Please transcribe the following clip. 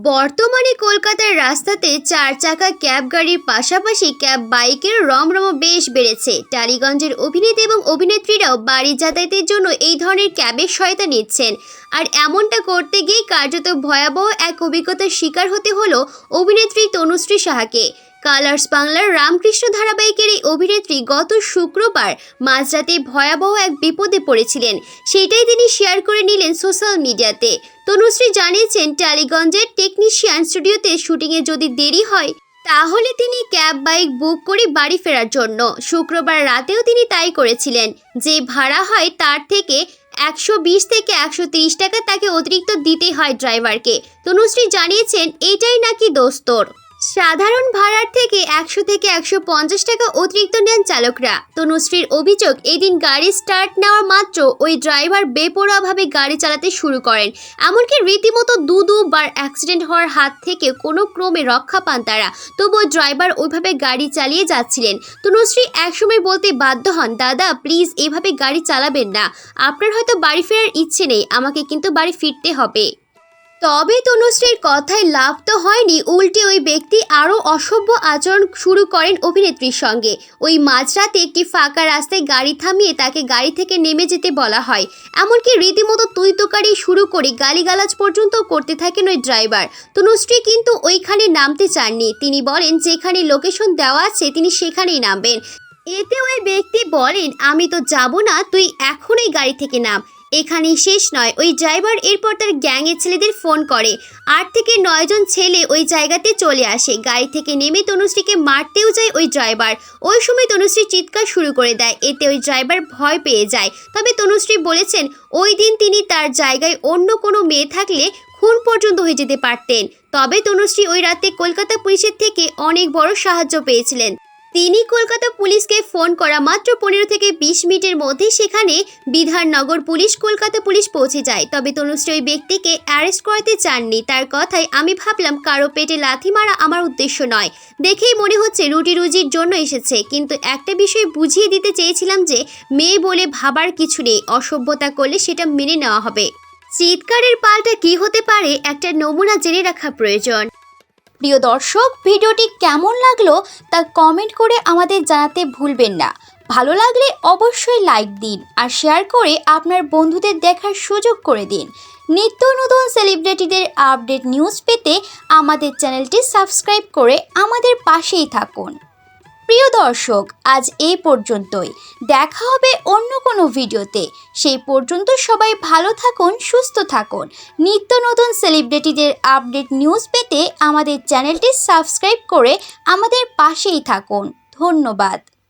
বর্তমানে কলকাতার রাস্তাতে চার চাকা ক্যাব গাড়ির পাশাপাশি ক্যাব বাইকের রমরমা বেশ বেড়েছে। টালিগঞ্জের অভিনেতা এবং অভিনেত্রীরাও বাড়ি যাতায়াতের জন্য এই ধরনের ক্যাবের সহায়তা নিচ্ছেন। আর এমনটা করতে গিয়ে কার্যত ভয়াবহ এক অভিজ্ঞতার শিকার হতে হলো অভিনেত্রী তনুশ্রী সাহাকে। কালার্স বাংলার রামকৃষ্ণ ধারাবাহিকের এই অভিনেত্রী গত শুক্রবার মাঝরাতে ভয়াবহ এক বিপদে পড়েছিলেন। সেটাই তিনি শেয়ার করে নিলেন সোশ্যাল মিডিয়াতে। তনুশ্রী জানিয়েছেন, টালিগঞ্জের টেকনিশিয়ান স্টুডিওতে শুটিংয়ে যদি দেরি হয় তাহলে তিনি ক্যাব বাইক বুক করে বাড়ি ফেরার জন্য। শুক্রবার রাতেও তিনি তাই করেছিলেন। যে ভাড়া হয় তার থেকে 120 থেকে 130 টাকা তাকে অতিরিক্ত দিতে হয় ড্রাইভারকে। তনুশ্রী জানিয়েছেন, এটাই নাকি দোস্তর। সাধারণ ভাড়ার থেকে 100 থেকে 150 টাকা অতিরিক্ত নেন চালকরা। তনুশ্রীর অভিযোগ, এদিন গাড়ি স্টার্ট নেওয়ার মাত্র ওই ড্রাইভার বেপরোয়াভাবে গাড়ি চালাতে শুরু করেন। এমনকি রীতিমতো দুবার অ্যাক্সিডেন্ট হওয়ার হাত থেকে কোনো ক্রমে রক্ষা পান তারা। তবুও ড্রাইভার ওইভাবে গাড়ি চালিয়ে যাচ্ছিলেন। তনুশ্রী একসময় বলতে বাধ্য হন, দাদা প্লিজ এভাবে গাড়ি চালাবেন না, আপনার হয়তো বাড়ি ফেরার ইচ্ছে নেই, আমাকে কিন্তু বাড়ি ফিরতে হবে। তবে তনুশ্রীর কথায় লাভ তো হয়নি, উল্টে ওই ব্যক্তি আরও অসভ্য আচরণ শুরু করেন অভিনেত্রীর সঙ্গে। ওই মাঝরাতে একটি ফাঁকা রাস্তায় গাড়ি থামিয়ে তাকে গাড়ি থেকে নেমে যেতে বলা হয়। এমনকি রীতিমতো তুই-তোকারি শুরু করে গালিগালাজ পর্যন্ত করতে থাকেন ওই ড্রাইভার। তনুশ্রী কিন্তু ওইখানে নামতে চাননি। তিনি বলেন, যেখানে লোকেশন দেওয়া আছে তিনি সেখানেই নামবেন। এতে ওই ব্যক্তি বলেন, আমি তো যাব না, তুই এখনই গাড়ি থেকে নাম। এখানেই শেষ নয়, ওই ড্রাইভার এরপর তার গ্যাংয়ের ছেলেদের ফোন করে। 8 থেকে 9 জন ছেলে ওই জায়গাতে চলে আসে। গাড়ি থেকে নেমে তনুশ্রীকে মারতেও যায় ওই ড্রাইভার। ওই সময় তনুশ্রী চিৎকার শুরু করে দেয়। এতে ওই ড্রাইভার ভয় পেয়ে যায়। তবে তনুশ্রী বলেছেন, ওই দিন তিনি তার জায়গায় অন্য কোনো মেয়ে থাকলে খুন পর্যন্ত হয়ে যেতে পারতেন। তবে তনুশ্রী ওই রাতে কলকাতা পুলিশের থেকে অনেক বড় সাহায্য পেয়েছিলেন। তিনি কলকাতা পুলিশকে ফোন করা মাত্র 15 থেকে 20 মিনিটের মধ্যে সেখানে বিধাননগর পুলিশ, কলকাতা পুলিশ পৌঁছে যায়। তবে তনুশ্রী ওই ব্যক্তিকে অ্যারেস্ট করাতে চাননি। তার কথায়, আমি ভাবলাম কারো পেটে লাথি মারা আমার উদ্দেশ্য নয়, দেখেই মনে হচ্ছে রুটি রুজির জন্য এসেছে। কিন্তু একটা বিষয় বুঝিয়ে দিতে চেয়েছিলাম যে মেয়ে বলে ভাবার কিছু নেই, অসভ্যতা করলে সেটা মেনে নেওয়া হবে। চিৎকারের পাল্টা কী হতে পারে একটা নমুনা জেনে রাখা প্রয়োজন। প্রিয় দর্শক, ভিডিওটি কেমন লাগলো তা কমেন্ট করে আমাদের জানাতে ভুলবেন না। ভালো লাগলে অবশ্যই লাইক দিন আর শেয়ার করে আপনার বন্ধুদের দেখার সুযোগ করে দিন। নিত্য নতুন সেলিব্রিটিদের আপডেট নিউজ পেতে আমাদের চ্যানেলটি সাবস্ক্রাইব করে আমাদের পাশেই থাকুন। প্রিয় দর্শক, আজ এই পর্যন্তই। দেখা হবে অন্য কোনো ভিডিওতে। সেই পর্যন্ত সবাই ভালো থাকুন, সুস্থ থাকুন। নিত্য নতুন সেলিব্রিটিদের আপডেট নিউজ পেতে আমাদের চ্যানেলটি সাবস্ক্রাইব করে আমাদের পাশেই থাকুন। ধন্যবাদ।